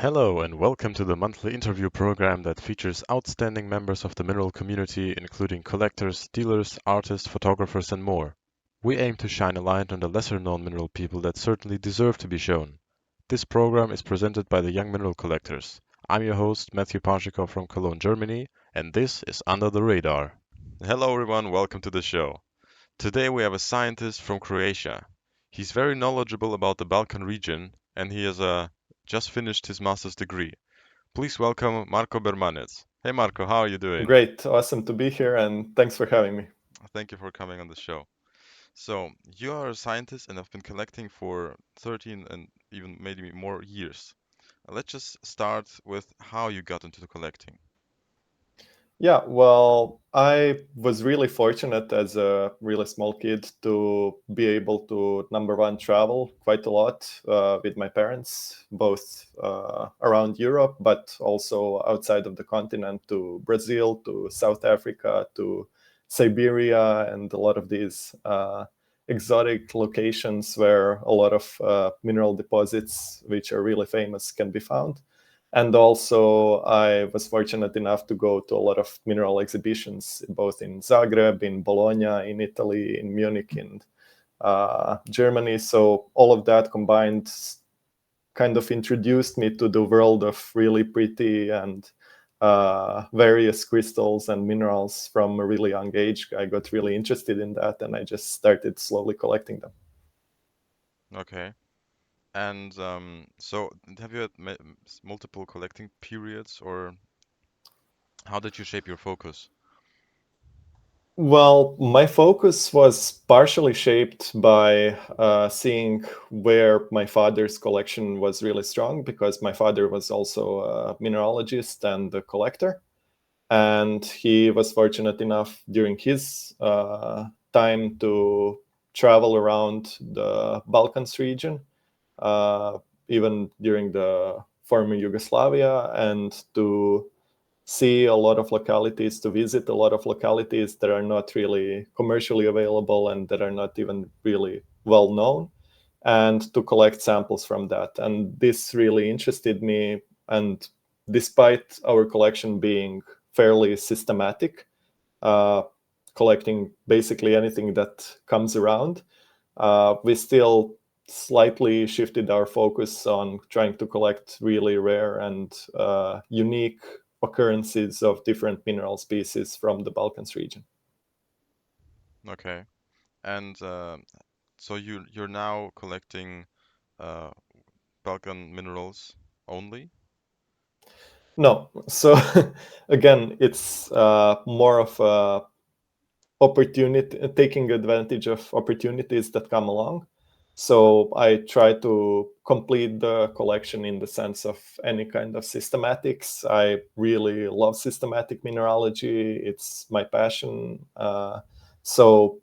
Hello and welcome to the monthly interview program that features outstanding members of the mineral community, including collectors, dealers, artists, photographers, and more. We aim to shine a light on the lesser-known mineral people that certainly deserve to be shown. This program is presented by the Young Mineral Collectors. I'm your host, Matthew Parshchikov from Cologne, Germany, and this is Under the Radar. Hello everyone, welcome to the show. Today we have a scientist from Croatia. He's very knowledgeable about the Balkan region, and he has just finished his master's degree. Please welcome Marko Bermanec. Hey Marko, how are you doing? Great, awesome to be here, and thanks for having me. Thank you for coming on the show. So, you are a scientist and have been collecting for 13 and even maybe more years. Let's just start with how you got into the collecting. Yeah, well, I was really fortunate as a really small kid to be able to, number one, travel quite a lot with my parents, both around Europe, but also outside of the continent to Brazil, to South Africa, to Siberia, and a lot of these exotic locations where a lot of mineral deposits, which are really famous, can be found. And also, I was fortunate enough to go to a lot of mineral exhibitions, both in Zagreb, in Bologna, in Italy, in Munich, in Germany. So all of that combined kind of introduced me to the world of really pretty and various crystals and minerals from a really young age. I got really interested in that, and I just started slowly collecting them. Okay. And so, have you had multiple collecting periods, or how did you shape your focus? Well, my focus was partially shaped by seeing where my father's collection was really strong, because my father was also a mineralogist and a collector. And he was fortunate enough during his time to travel around the Balkans region, uh, even during the former Yugoslavia, and to see a lot of localities, to visit a lot of localities that are not really commercially available and that are not even really well known, and to collect samples from that. And this really interested me. And despite our collection being fairly systematic, uh, collecting basically anything that comes around, we still slightly shifted our focus on trying to collect really rare and unique occurrences of different mineral species from the Balkans region. Okay. And so you're now collecting uh, Balkan minerals only? No, so again, it's more of a opportunity, taking advantage of opportunities that come along. So I try to complete the collection in the sense of any kind of systematics. I really love systematic mineralogy. It's my passion. So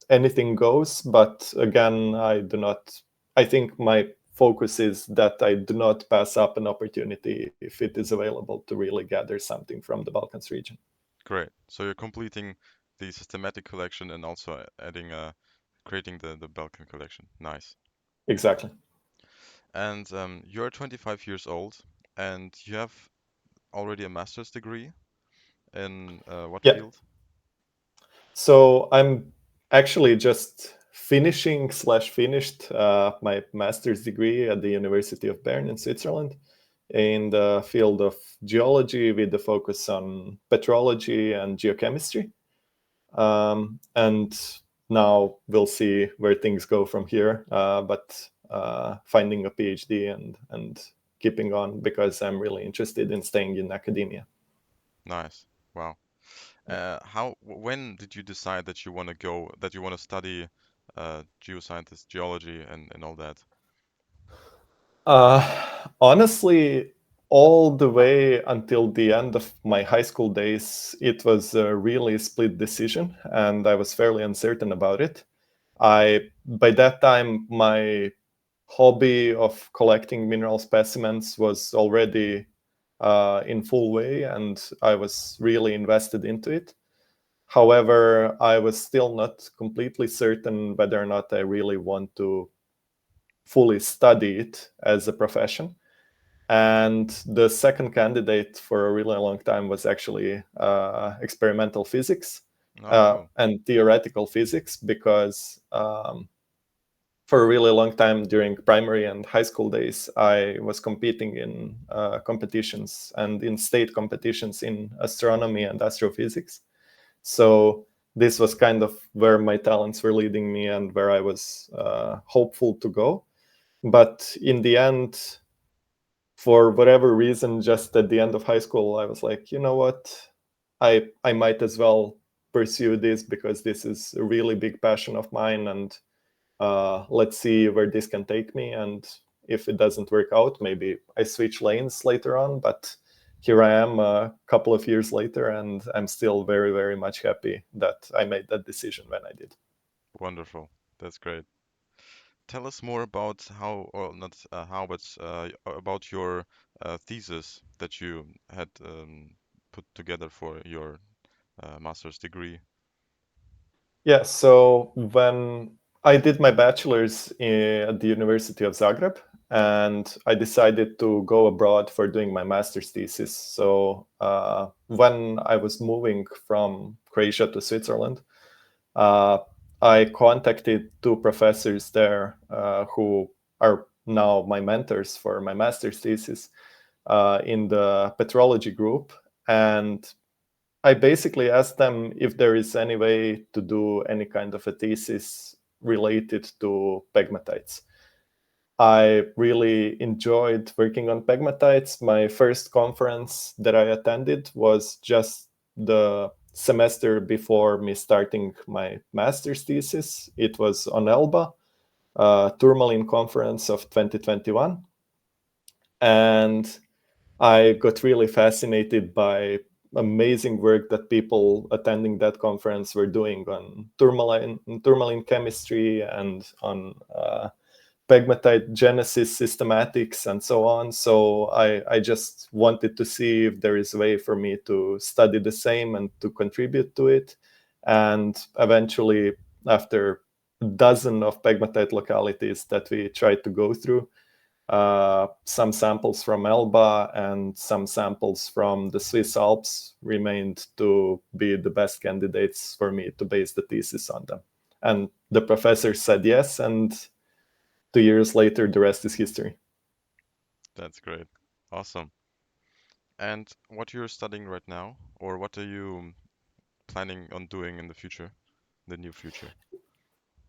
anything goes, but again, I think my focus is that I do not pass up an opportunity if it is available to really gather something from the Balkans region. Great. So you're completing the systematic collection and also adding creating the Balkan collection. Nice. Exactly. And you're 25 years old and you have already a master's degree in what Yeah. field? So I'm actually just finishing/finished my master's degree at the University of Bern in Switzerland in the field of geology with the focus on petrology and geochemistry. And now we'll see where things go from here. But finding a PhD and keeping on, because I'm really interested in staying in academia. Nice. Wow. When did you decide that you want to study geoscientist, geology, and all that? Honestly, all the way until the end of my high school days, it was a really split decision, and I was fairly uncertain about it. By that time, my hobby of collecting mineral specimens was already in full way, and I was really invested into it. However, I was still not completely certain whether or not I really want to fully study it as a profession. And the second candidate for a really long time was actually experimental physics and theoretical physics, because for a really long time during primary and high school days, I was competing in competitions and in state competitions in astronomy and astrophysics. So this was kind of where my talents were leading me and where I was hopeful to go. But in the end, for whatever reason, just at the end of high school, I was like, you know what, I might as well pursue this, because this is a really big passion of mine, and let's see where this can take me. And if it doesn't work out, maybe I switch lanes later on. But here I am a couple of years later, and I'm still very, very much happy that I made that decision when I did. Wonderful. That's great. Tell us more about how, or not how, but about your thesis that you had put together for your master's degree. Yeah, so when I did my bachelor's at the University of Zagreb, and I decided to go abroad for doing my master's thesis. So when I was moving from Croatia to Switzerland, uh, I contacted two professors there who are now my mentors for my master's thesis in the petrology group. And I basically asked them if there is any way to do any kind of a thesis related to pegmatites. I really enjoyed working on pegmatites. My first conference that I attended was just the semester before me starting my master's thesis. It was on ELBA, Tourmaline Conference of 2021. And I got really fascinated by amazing work that people attending that conference were doing on tourmaline chemistry and on pegmatite genesis systematics and so on. So I just wanted to see if there is a way for me to study the same and to contribute to it. And eventually, after a dozen of pegmatite localities that we tried to go through, some samples from Elba and some samples from the Swiss Alps remained to be the best candidates for me to base the thesis on them. And the professor said yes, and 2 years later, the rest is history. That's great. Awesome. And what you're studying right now, or what are you planning on doing in the future, the near future?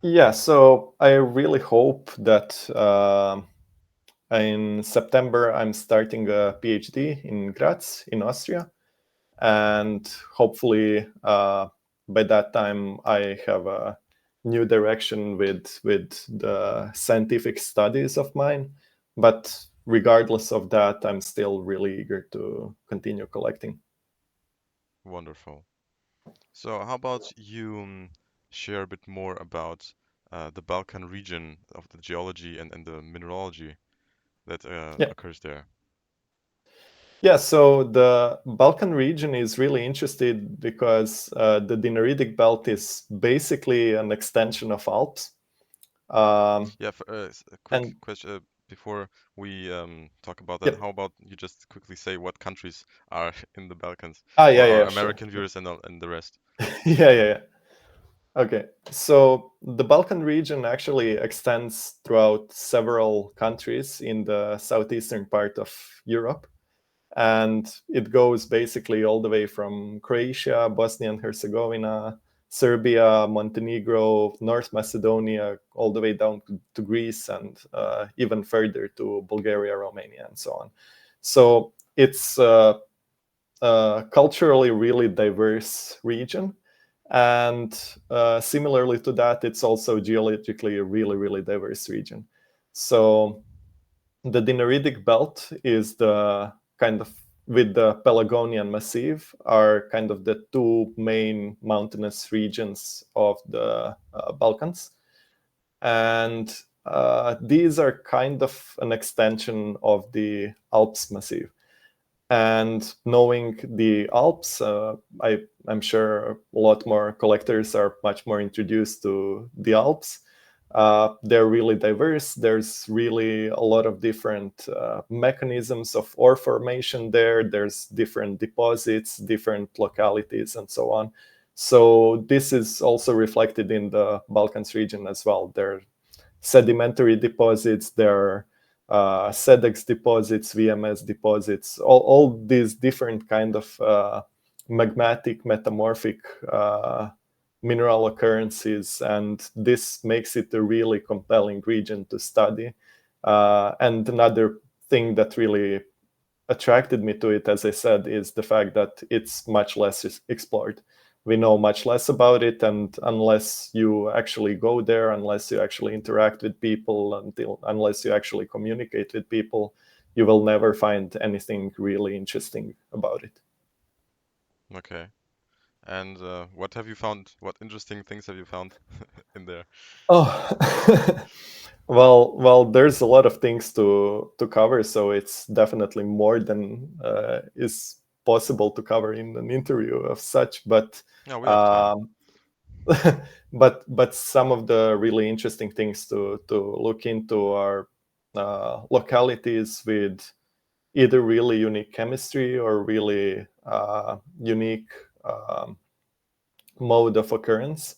Yeah, so I really hope that in September I'm starting a PhD in Graz, in Austria. And hopefully by that time I have a new direction with the scientific studies of mine. But regardless of that, I'm still really eager to continue collecting. Wonderful. So how about you share a bit more about the Balkan region of the geology and the mineralogy that Yeah. occurs there? Yeah, so the Balkan region is really interested because the Dinaridic belt is basically an extension of Alps. Um, Yeah, a quick and question before we talk about that. yep. How about you just quickly say what countries are in the Balkans Yeah, for our yeah, sure. American viewers and the rest? Yeah, yeah, yeah. Okay, so the Balkan region actually extends throughout several countries in the southeastern part of Europe. And it goes basically all the way from Croatia, Bosnia and Herzegovina, Serbia, Montenegro, North Macedonia, all the way down to Greece, and even further to Bulgaria, Romania, and so on. So it's a culturally really diverse region. And similarly to that, it's also geologically a really, really diverse region. So the Dinaridic belt is the kind of, with the Pelagonian Massif, are kind of the two main mountainous regions of the Balkans. And these are kind of an extension of the Alps Massif. And knowing the Alps, I'm sure a lot more collectors are much more introduced to the Alps. they're really diverse. There's really a lot of different mechanisms of ore formation there. There's different deposits, different localities, and so on. So this is also reflected in the Balkans region as well. There are sedimentary deposits, there are SEDEX deposits, VMS deposits, all these different kind of magmatic, metamorphic mineral occurrences, and this makes it a really compelling region to study. And another thing that really attracted me to it, as I said, is the fact that it's much less explored. We know much less about it, and unless you actually go there, unless you actually interact with people, unless you actually communicate with people, you will never find anything really interesting about it. Okay. And what have you found? What interesting things have you found in there? Oh, well, there's a lot of things to cover, so it's definitely more than is possible to cover in an interview of such. But Yeah, we have time. um, but some of the really interesting things to look into are localities with either really unique chemistry or really unique mode of occurrence.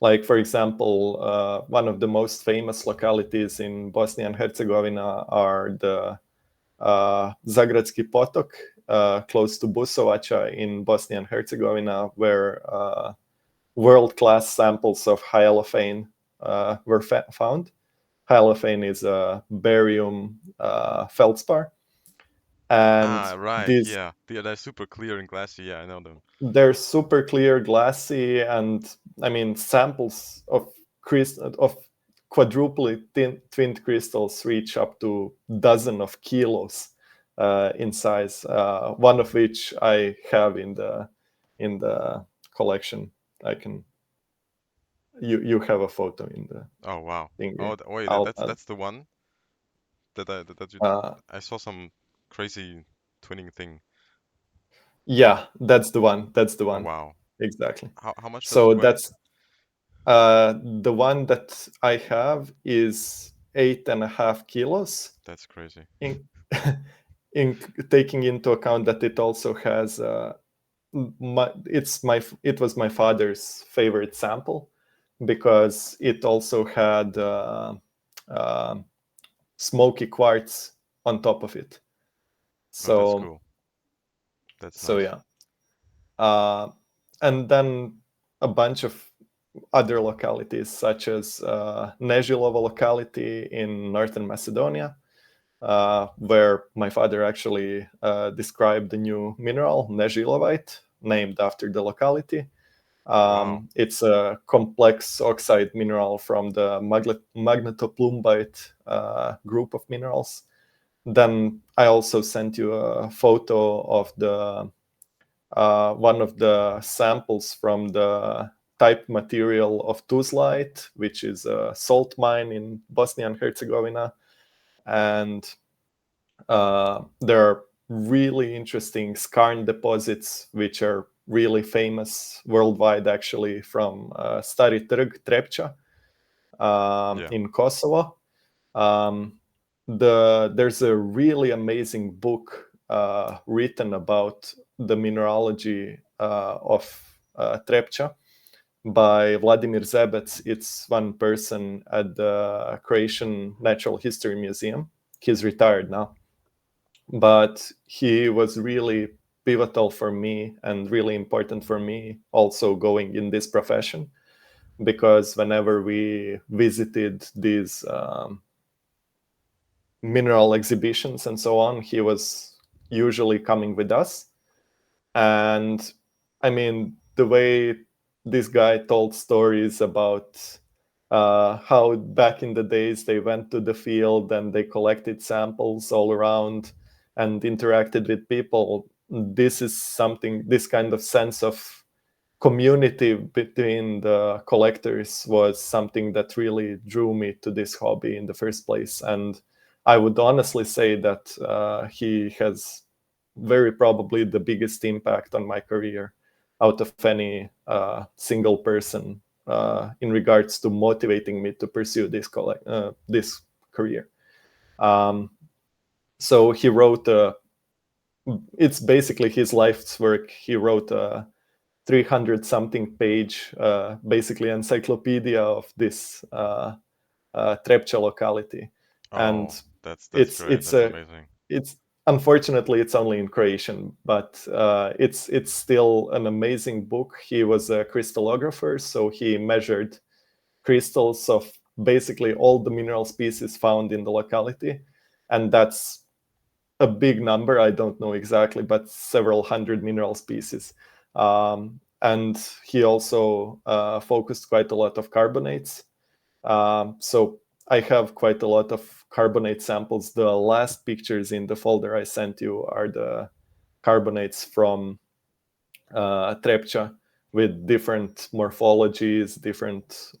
Like, for example, one of the most famous localities in Bosnia and Herzegovina are the Zagradski potok, close to Busovača in Bosnia and Herzegovina, where world-class samples of hyophane were found. Hyophane is a barium feldspar, and Ah, right. these Yeah. They're super clear and glassy. Yeah, I know them. they're super clear, glassy, and I mean samples of quadruply twinned crystals reach up to dozen of kilos in size. One of which I have in the collection. I can you have a photo in the Oh, wow. thing Oh, here. wait, I'll that's the one that you. uh, I saw some crazy twinning thing. yeah, that's the one. That's the Oh, one. wow. Exactly. How much does So it weigh? that's the one that I have is 8.5 kilos. That's crazy. In, in taking into account that it also has it was my father's favorite sample because it also had uh, smoky quartz on top of it. Oh, that's So cool. That's so nice. yeah, uh, and then a bunch of other localities, such as Nežilova locality in northern Macedonia, where my father actually described the new mineral, Nežilovite, named after the locality. Wow. It's a complex oxide mineral from the magnetoplumbite group of minerals. Then I also sent you a photo of the one of the samples from the type material of Tuzlite, which is a salt mine in Bosnia and Herzegovina. And there are really interesting skarn deposits, which are really famous worldwide, actually, from Stari Trg Trepča Yeah. in Kosovo. Um, there's a really amazing book written about the mineralogy of Trepča by Vladimir Zebec. It's one person at the Croatian Natural History Museum. He's retired now, but he was really pivotal for me and really important for me also going in this profession, because whenever we visited these mineral exhibitions and so on, he was usually coming with us. And I mean, the way this guy told stories about how back in the days they went to the field and they collected samples all around and interacted with people, this is something, this kind of sense of community between the collectors was something that really drew me to this hobby in the first place. And I would honestly say that he has very probably the biggest impact on my career out of any single person in regards to motivating me to pursue this career. So he wrote it's basically his life's work. He wrote a 300 something page, basically encyclopedia of this Trepča locality. And Oh, that's great. That's amazing. it's unfortunately it's only in Croatian, but it's still an amazing book. He was a crystallographer, so he measured crystals of basically all the mineral species found in the locality, and that's a big number. I don't know exactly, but several hundred mineral species. And he also focused quite a lot of carbonates. So I have quite a lot of carbonate samples. The last pictures in the folder I sent you are the carbonates from Trepča with different morphologies, different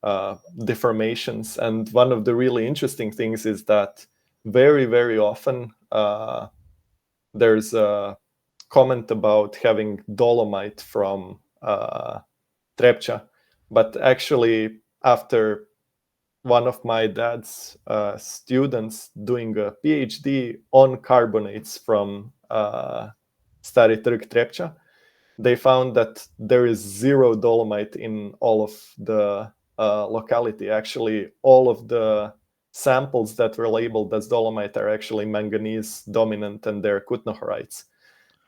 deformations. And one of the really interesting things is that very, very often there's a comment about having dolomite from Trepča, but actually after one of my dad's students doing a PhD on carbonates from Stari Trg Trepča, they found that there is zero dolomite in all of the locality. Actually, all of the samples that were labeled as dolomite are actually manganese dominant, and they're kutnohorites.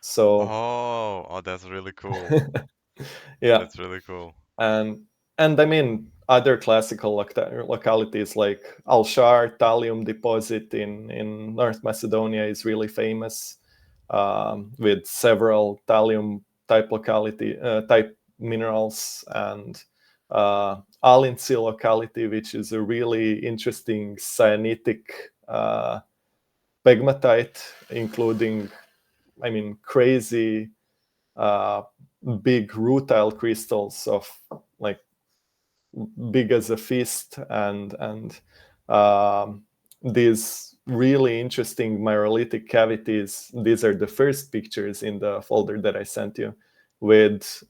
So Oh, that's really cool. yeah, That's really cool. and I mean other classical localities like Al-Shar thallium deposit in North Macedonia is really famous, with several thallium type type minerals, and Alinci locality, which is a really interesting cyanitic pegmatite, including, I mean, crazy big rutile crystals of like big as a fist, and these really interesting myrolitic cavities. These are the first pictures in the folder that I sent you, with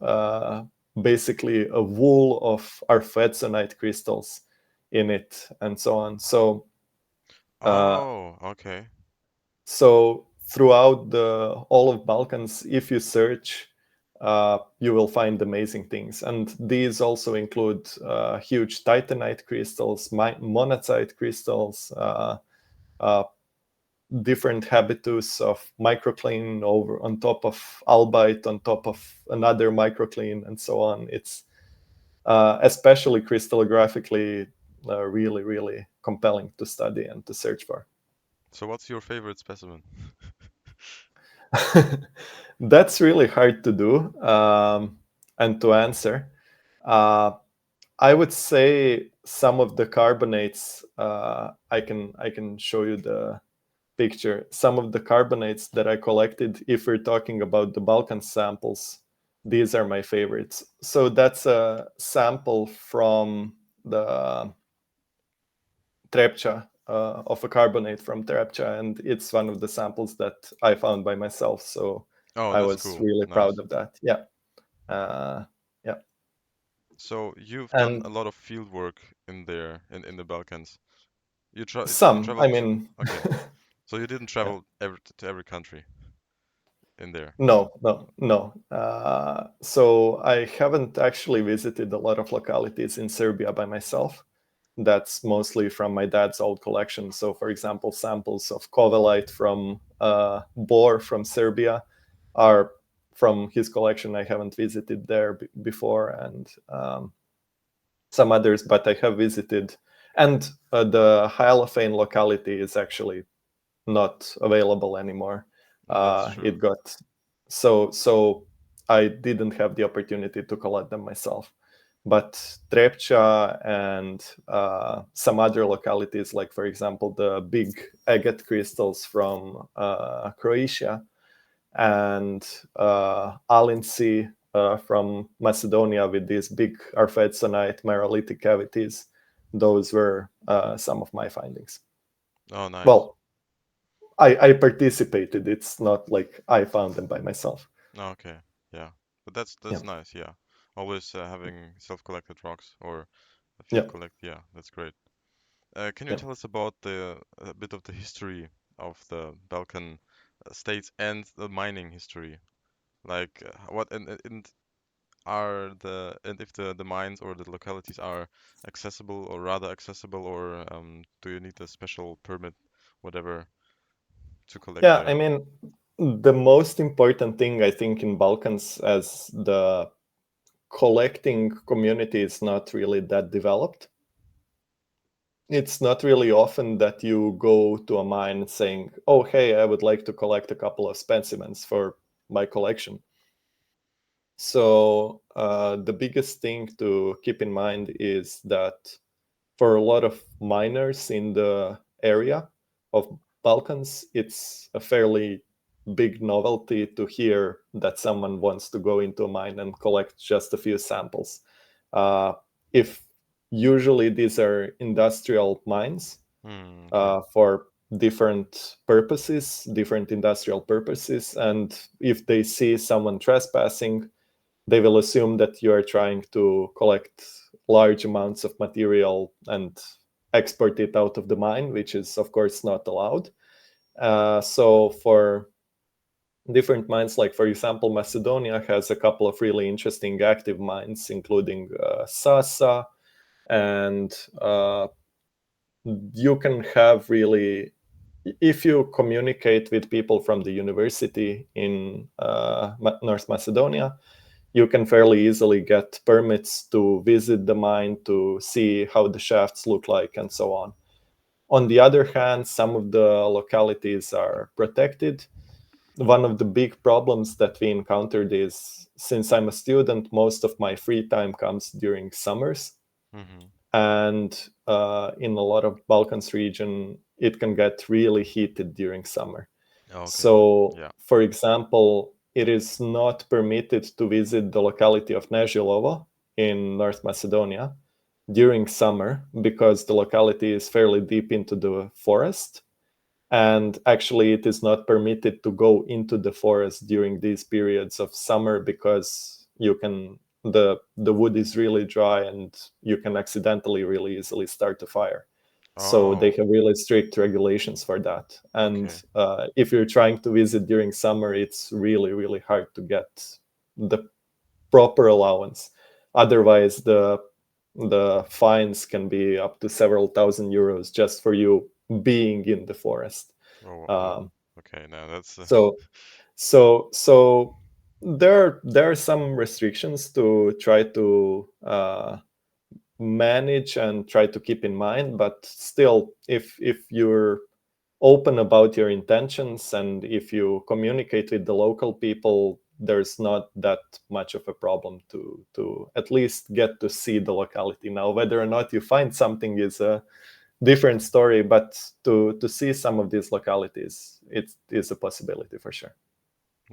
basically a wool of arfvedsonite crystals in it, and so on. So Oh, okay. so throughout all of Balkans, if you search, you will find amazing things. And these also include huge titanite crystals, monazite crystals, different habitus of microcline over on top of albite, on top of another microcline, and so on. It's especially crystallographically really, really compelling to study and to search for. So what's your favorite specimen? That's really hard to do and to answer. Uh, I would say some of the carbonates. I can show you the picture. Some of the carbonates that I collected, if we're talking about the Balkan samples, these are my favorites. So that's a sample from the Trepča, of a carbonate from Trepča, and it's one of the samples that I found by myself. So Oh, I that's was cool. really proud Nice. of that. Yeah, yeah, So you've done and a lot of field work in there in the Balkans. You some. I traveled to mean, okay. So you didn't yeah. travel to every country in there. No, no, no. So I haven't actually visited a lot of localities in Serbia by myself. That's mostly from my dad's old collection. So, for example, samples of kovelite from Bor from Serbia are from his collection. I haven't visited there before, and some others, but I have visited. And the Hyalophane locality is actually not available anymore. That's true. It got so I didn't have the opportunity to collect them myself. But Trepča and some other localities, like for example the big agate crystals from Croatia, and Alinci from Macedonia with these big arfvedsonite myrolitic cavities, those were some of my findings. Oh, nice. Well, I participated. It's not like I found them by myself. Okay. Yeah. But that's Yeah. nice. Yeah. Always having self-collected rocks or a few Yeah, collect. Yeah, that's great. Can you yeah. tell us about a bit of the history of the Balkan states and the mining history? Like what and are and if the mines or the localities are accessible or rather accessible, or do you need a special permit, whatever, to collect Yeah, there? I mean, the most important thing I think in Balkans as the collecting community is not really that developed. It's not really often that you go to a mine saying, "Oh, hey, I would like to collect a couple of specimens for my collection." So the biggest thing to keep in mind is that for a lot of miners in the area of Balkans, it's a fairly big novelty to hear that someone wants to go into a mine and collect just a few samples. If usually these are industrial mines Okay. for different industrial purposes, and if they see someone trespassing, they will assume that you are trying to collect large amounts of material and export it out of the mine, which is, of course, not allowed. So, for different mines, like for example, Macedonia has a couple of really interesting active mines, including Sasa, and you can have really, if you communicate with people from the university in North Macedonia, you can fairly easily get permits to visit the mine, to see how the shafts look like, and so on. On the other hand, some of the localities are protected. One of the big problems that we encountered is, since I'm a student, most of my free time comes during summers. Mm-hmm. And in a lot of Balkans region, it can get really heated during summer. Okay. So, Yeah. for example, it is not permitted to visit the locality of Nežilovo in North Macedonia during summer because the locality is fairly deep into the forest. And actually, it is not permitted to go into the forest during these periods of summer because the wood is really dry and you can accidentally really easily start a fire. So they Oh, have really strict regulations for that. And okay. if you're trying to visit during summer, it's really, really hard to get the proper allowance. Otherwise, the fines can be up to several thousand euros just for you being in the forest. Oh, oh. Um, Okay. Now that's so so there are some restrictions to try to manage and try to keep in mind, but still, if you're open about your intentions and if you communicate with the local people, there's not that much of a problem to at least get to see the locality. Now, whether or not you find something is a different story, but to see some of these localities, it is a possibility for sure.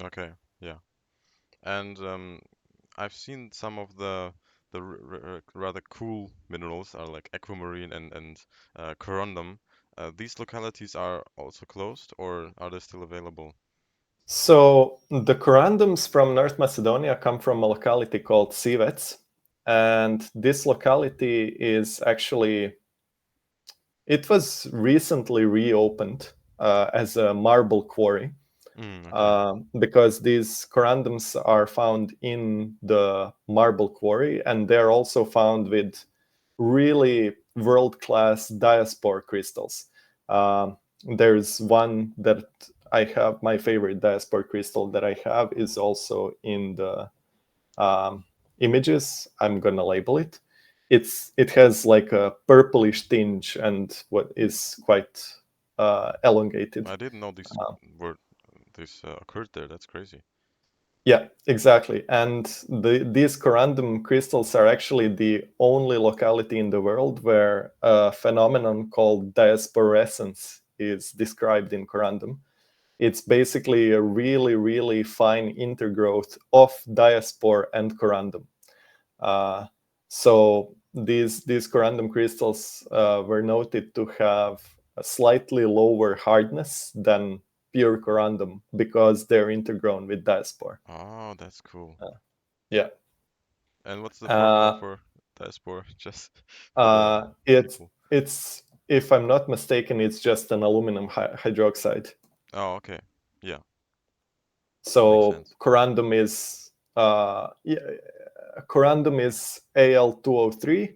okay. Yeah. And I've seen some of the rather cool minerals are like aquamarine and corundum. These localities are also closed, or are they still available? So the corundums from North Macedonia come from a locality called Sivets, and this locality is actually, it was recently reopened as a marble quarry, Okay. because these corundums are found in the marble quarry, and they're also found with really world-class diaspore crystals. Um, there's one that I have, my favorite diaspore crystal that I have is also in the um, images. I'm gonna label it. It has like a purplish tinge and what is quite elongated. I didn't know this Uh, were this occurred there. That's crazy. yeah, exactly. And these corundum crystals are actually the only locality in the world where a phenomenon called diasporescence is described in corundum. It's basically a really, really fine intergrowth of diaspore and corundum. Uh, so these corundum crystals were noted to have a slightly lower hardness than pure corundum because they're intergrown with diaspore. Oh, that's cool. Yeah. And what's the formula Uh, for diaspora? Just for the people. it's if I'm not mistaken, it's just an aluminum hydroxide. Oh, okay. Yeah, makes So sense. corundum is Al2O3,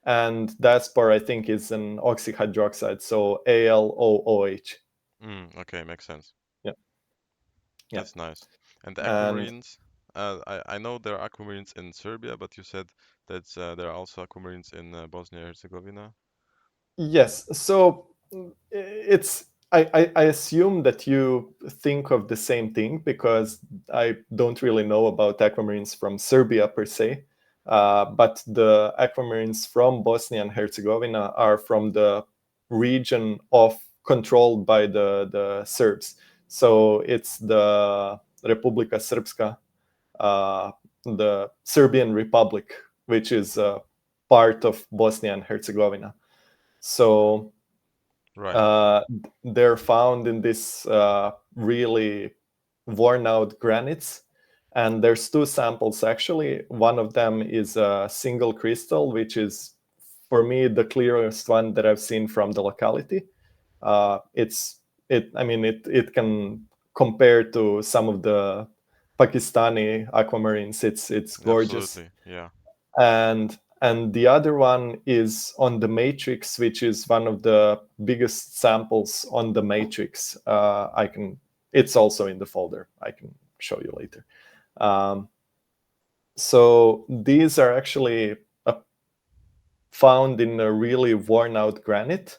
and diaspora I think is an oxyhydroxide, so AlOOH. Okay, makes sense. Yeah, yeah, That's nice. And the and aquamarines, I know there are aquamarines in Serbia, but you said that there are also aquamarines in Bosnia and Herzegovina. yes. So I assume that you think of the same thing because I don't really know about aquamarines from Serbia per se, but the aquamarines from Bosnia and Herzegovina are from the region of controlled by the Serbs. So it's the Republika Srpska, the Serbian Republic, which is part of Bosnia and Herzegovina. So Right. uh, they're found in this really worn out granites. And there's two samples actually. One of them is a single crystal, which is for me the clearest one that I've seen from the locality. It can compare to some of the Pakistani aquamarines. It's gorgeous. Absolutely. Yeah. And the other one is on the matrix, which is one of the biggest samples on the matrix. It's also in the folder. I can show you later. um, so these are actually found in a really worn out granite.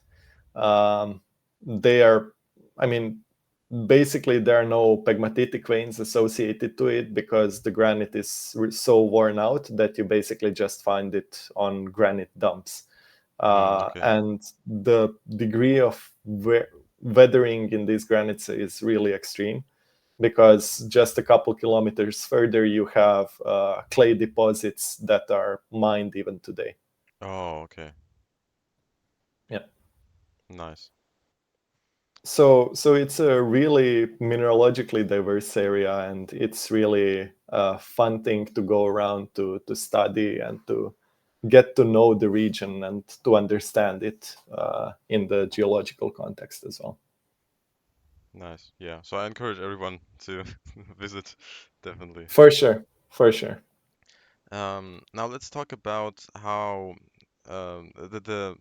They are, I mean, basically there are no pegmatitic veins associated to it because the granite is so worn out that you basically just find it on granite dumps. Okay. And the degree of weathering in these granites is really extreme because just a couple kilometers further you have clay deposits that are mined even today. Oh, okay. Yeah. Nice. So it's a really mineralogically diverse area, and it's really a fun thing to go around to study and to get to know the region and to understand it in the geological context as well. Nice. Yeah. So I encourage everyone to visit, definitely. For sure, for sure. Now let's talk about how the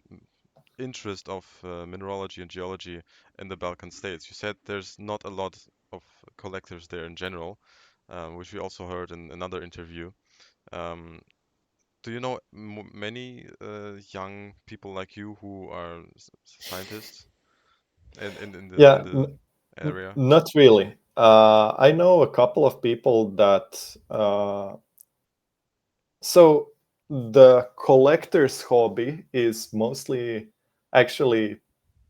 interest of mineralogy and geology in the Balkan states. You said there's not a lot of collectors there in general, which we also heard in another interview. Um, do you know m many young people like you who are scientists in Yeah, the area? not really. I know a couple of people that so the collector's hobby is mostly actually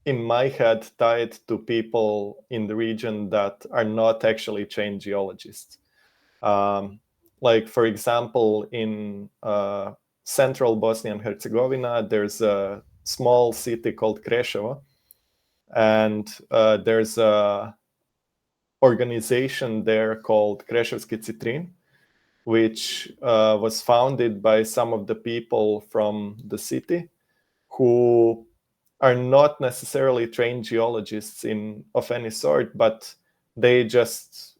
in my head tied to people in the region that are not actually trained geologists. Um, like for example, in central Bosnia and Herzegovina, there's a small city called Kreševo, and there's a organization there called Kreševski Citrin, which was founded by some of the people from the city who are not necessarily trained geologists in of any sort, but they just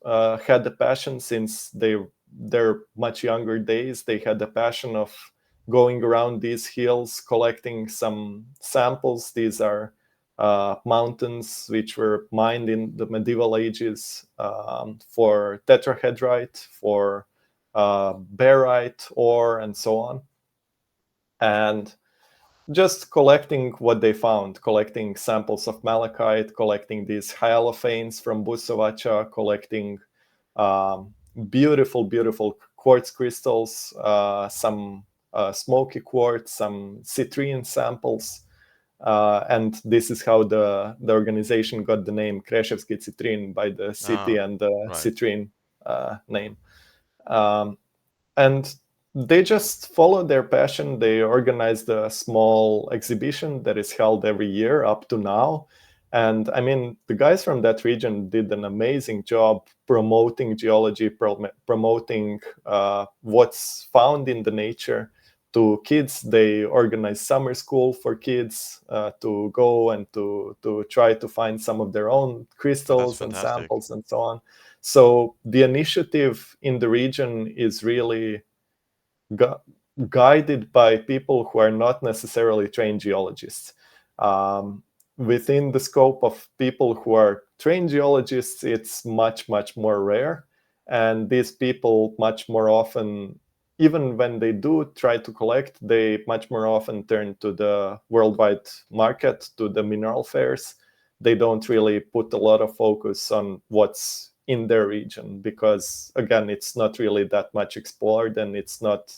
had the passion since their much younger days. They had the passion of going around these hills, collecting some samples. These are mountains which were mined in the medieval ages for tetrahedrite, for barite ore, and so on. And just collecting what they found, collecting samples of malachite, collecting these hyalophanes from Busovaca, collecting beautiful, beautiful quartz crystals, some smoky quartz, some citrine samples. And this is how the organization got the name Kreševski Citrin, by the city Ah, and the right. citrine name. Um, and they just followed their passion. They organized a small exhibition that is held every year up to now, And I mean, the guys from that region did an amazing job promoting geology, promoting what's found in the nature to kids. They organized summer school for kids to go and to try to find some of their own Oh, that's crystals and fantastic. samples and so on. So the initiative in the region is really guided by people who are not necessarily trained geologists. Um, Within the scope of people who are trained geologists, it's much, much more rare. And these people much more often, even when they do try to collect, they much more often turn to the worldwide market, to the mineral fairs. They don't really put a lot of focus on what's in their region because, again, it's not really that much explored and it's not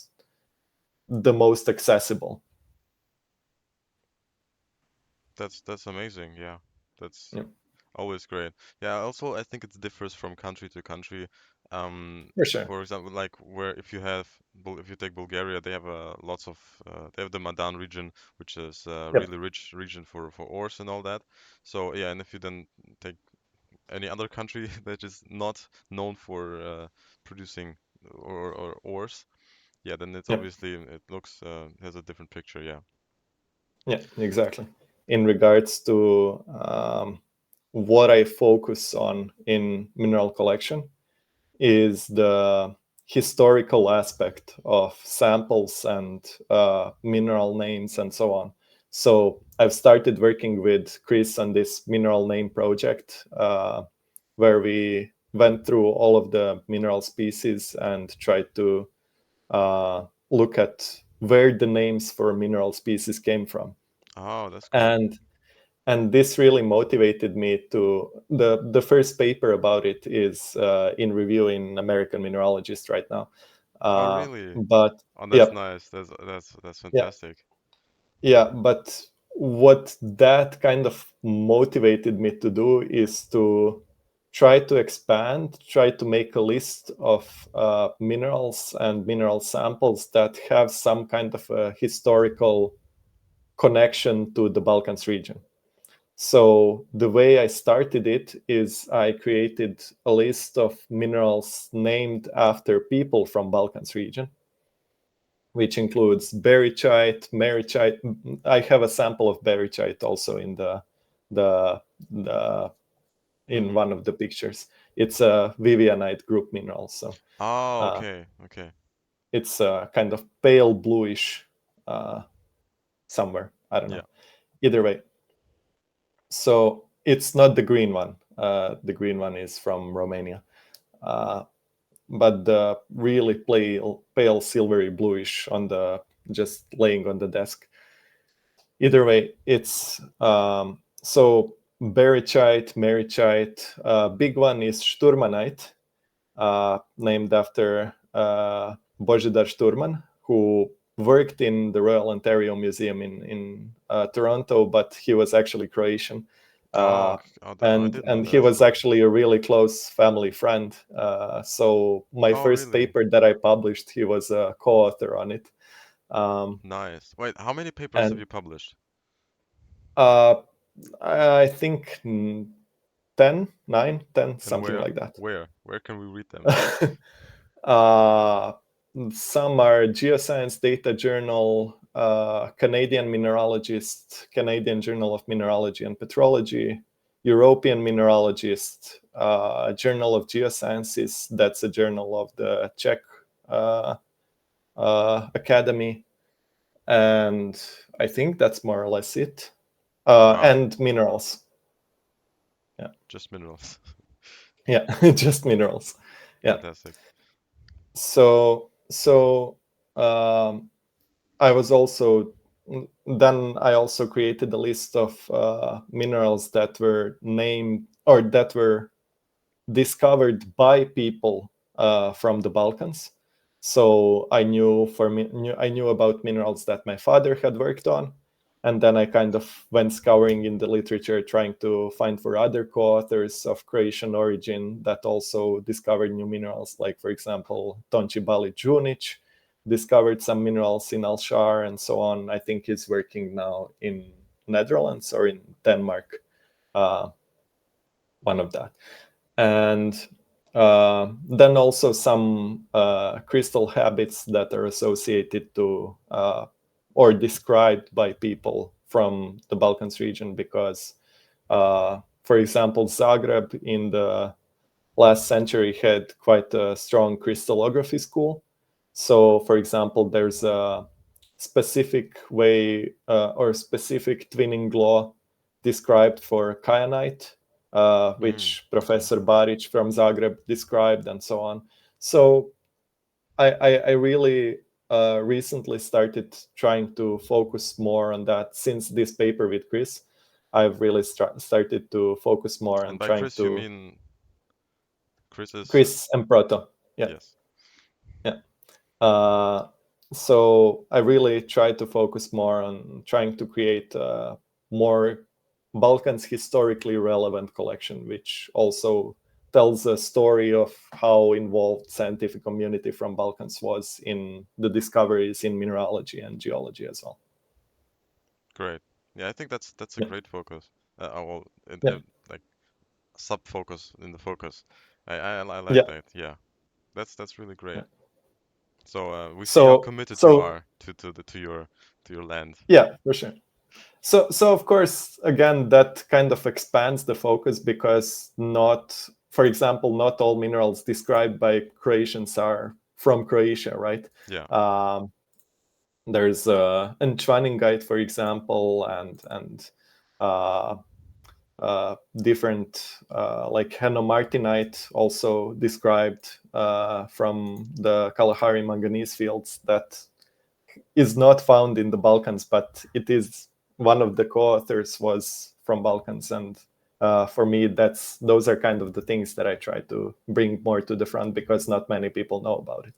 the most accessible. That's amazing. Yeah, that's Yeah, always great. Yeah, also I think it differs from country to country. for sure. For example, like where if you have if you take Bulgaria, they have lots of they have the Madan region, which is a Yep. really rich region for ores and all that. So yeah, and if you then take any other country that is not known for producing or ores, yeah, then it's Yep. obviously it looks has a different picture. Yeah. Yeah, exactly. In regards to what I focus on in mineral collection is the historical aspect of samples and mineral names and so on. So I've started working with Chris on this mineral name project where we went through all of the mineral species and tried to look at where the names for mineral species came from. Oh, that's cool. And this really motivated me to the first paper about it is in review in American Mineralogist right now. Oh, really? But Oh, that's yeah, nice. That's yeah, fantastic. yeah. But what that kind of motivated me to do is to try to expand, try to make a list of minerals and mineral samples that have some kind of a historical connection to the Balkans region. So the way I started it is I created a list of minerals named after people from Balkans region, which includes barychite, meritite. I have a sample of barychite also in the, the in Mm-hmm. one of the pictures. It's a Vivianite group mineral, so Oh, uh, okay, okay. it's a kind of pale bluish uh, somewhere. I don't Yeah. know. Either way, so it's not the green one. The green one is from Romania, uh, but the really pale silvery bluish on the just laying on the desk. Either way, it's so barychite, meritite. Big one is Sturmanite, named after Božidar Sturman, who worked in the Royal Ontario Museum in Toronto, but he was actually Croatian. Oh, Uh, oh, I and didn't know he that. was actually a really close family friend. So my Oh, first really? paper that I published, he was a co-author on it. Um, Nice. Wait, how many papers have and you published? uh, I think 10, 9, 10, And something like that. where can we read them? Uh, some are Geoscience Data Journal, Canadian Mineralogist, Canadian Journal of Mineralogy and Petrology, European Mineralogist, Journal of Geosciences, that's a journal of the Czech uh, Academy. And I think that's more or less it. Wow, And minerals. Yeah, just minerals. yeah, just minerals. Yeah. Fantastic. So um, I was also then I also created a list of minerals that were named or that were discovered by people from the Balkans. So I knew I knew about minerals that my father had worked on, and then I kind of went scouring in the literature trying to find for other co-authors of Croatian origin that also discovered new minerals, like for example Tonči Bali Junic discovered some minerals in Alshar and so on. I think he's working now in Netherlands or in Denmark. one of that. And then also some crystal habits that are associated to or described by people from the Balkans region, because, for example, Zagreb in the last century had quite a strong crystallography school. So, for example, there's a specific way or specific twinning law described for kyanite, which Okay. Professor Baric from Zagreb described, and so on. So I really recently started trying to focus more on that. Since this paper with Chris, I've really started to focus more on And by trying Chris, you to mean Chris is Chris and Proto. Yeah, yes. yeah. Uh, so I really try to focus more on trying to create more Balkans historically relevant collection, which also tells a story of how involved scientific community from Balkans was in the discoveries in mineralogy and geology as well. Great. Yeah, I think that's a Yeah, great focus. Well, yeah, like sub focus in the focus. I like yeah, that. Yeah, that's really great. yeah. So we see how So committed you so are to your land. yeah, for sure. So of course, again, that kind of expands the focus, because not, for example, not all minerals described by Croatians are from Croatia, right? Yeah. Um, there's Entschwaningite, for example, and uh, different like Henomartinite, also described from the Kalahari manganese fields, that is not found in the Balkans, but it is one of the co-authors was from Balkans, and for me, those are kind of the things that I try to bring more to the front, because not many people know about it.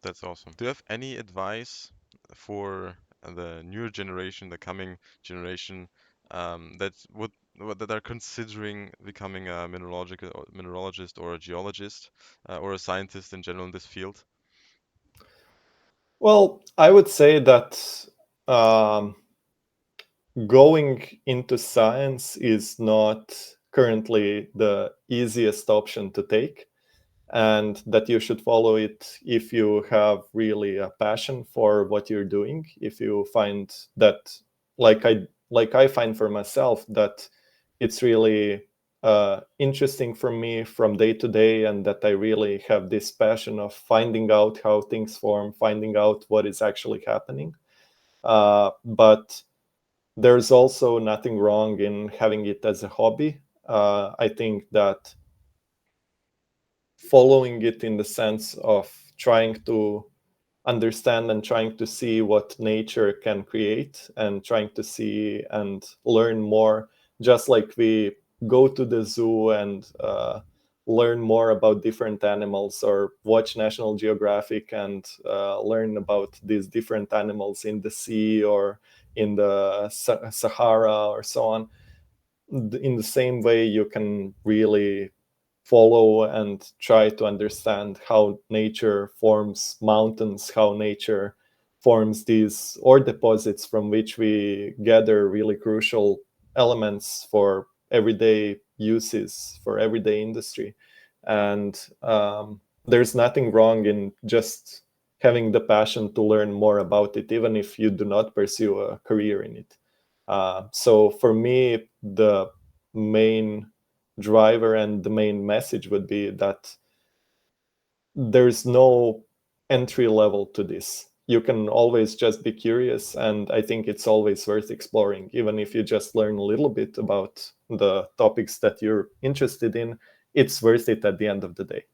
That's awesome. Do you have any advice for the newer generation, the coming generation, that are considering becoming a mineralogist or a geologist or a scientist in general in this field? Well, I would say that um, going into science is not currently the easiest option to take, and that you should follow it if you have really a passion for what you're doing. If you find that, like I find for myself, that it's really interesting for me from day to day, and that I really have this passion of finding out how things form, finding out what is actually happening. But there's also nothing wrong in having it as a hobby. I think that following it in the sense of trying to understand and trying to see what nature can create, and trying to see and learn more, just like we go to the zoo and learn more about different animals, or watch National Geographic and learn about these different animals in the sea or in the Sahara or so on. In the same way, you can really follow and try to understand how nature forms mountains, how nature forms these ore deposits from which we gather really crucial elements for everyday uses, for everyday industry. And there's nothing wrong in just having the passion to learn more about it, even if you do not pursue a career in it. So for me, the main driver and the main message would be that there's no entry level to this. You can always just be curious, and I think it's always worth exploring. Even if you just learn a little bit about the topics that you're interested in, it's worth it at the end of the day.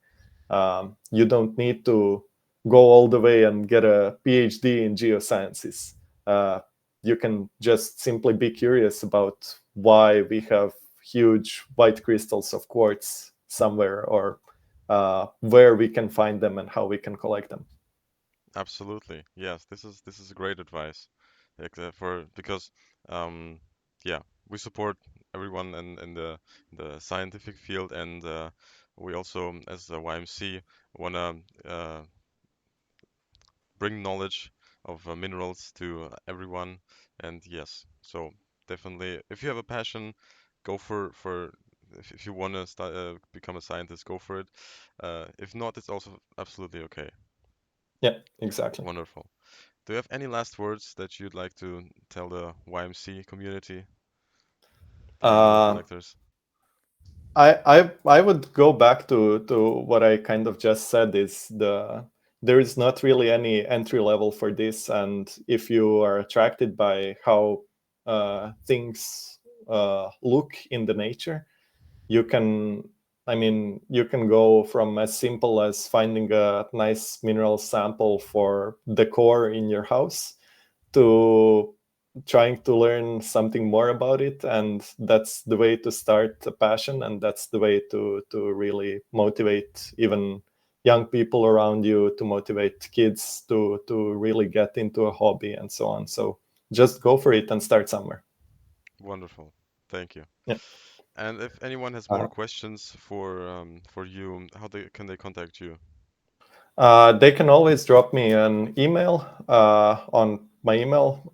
You don't need to go all the way and get a PhD in geosciences. Uh, you can just simply be curious about why we have huge white crystals of quartz somewhere, or where we can find them and how we can collect them. Absolutely. Yes, this is great advice. For because um yeah, we support everyone in the scientific field, and we also as the YMC wanna bring knowledge of minerals to everyone. And yes, so definitely, if you have a passion, go for if you want to become a scientist, go for it. If not, it's also absolutely okay. Yeah, exactly. Wonderful. Do you have any last words that you'd like to tell the YMC community, the mineral Uh, collectors? I would go back to what I kind of just said is there is not really any entry level for this, and if you are attracted by how things look in the nature, you can, I mean, you can go from as simple as finding a nice mineral sample for decor in your house to trying to learn something more about it, and that's the way to start a passion, and that's the way to really motivate even young people around you, to motivate kids to really get into a hobby and so on. So just go for it and start somewhere. Wonderful. Thank you. Yeah. And if anyone has more uh, questions for you, how can they contact you? they can always drop me an email on my email,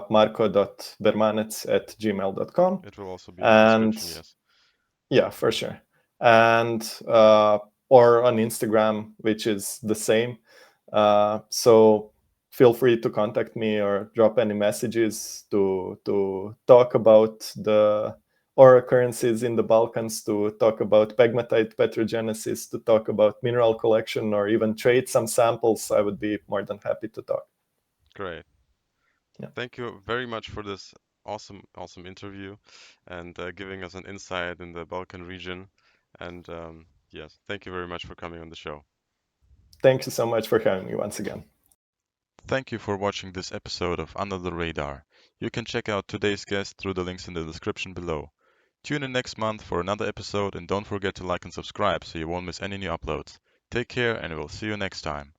marko.bermanec@gmail.com. It will also be in the And description, yes. yeah, for sure. And or on Instagram, which is the same. So feel free to contact me or drop any messages to talk about the ore occurrences in the Balkans, to talk about pegmatite petrogenesis, to talk about mineral collection, or even trade some samples. I would be more than happy to talk. Great. Yeah. Thank you very much for this awesome interview and giving us an insight in the Balkan region. And yes, thank you very much for coming on the show. Thank you so much for having me once again. Thank you for watching this episode of Under the Radar. You can check out today's guest through the links in the description below. Tune in next month for another episode and don't forget to like and subscribe so you won't miss any new uploads. Take care and we'll see you next time.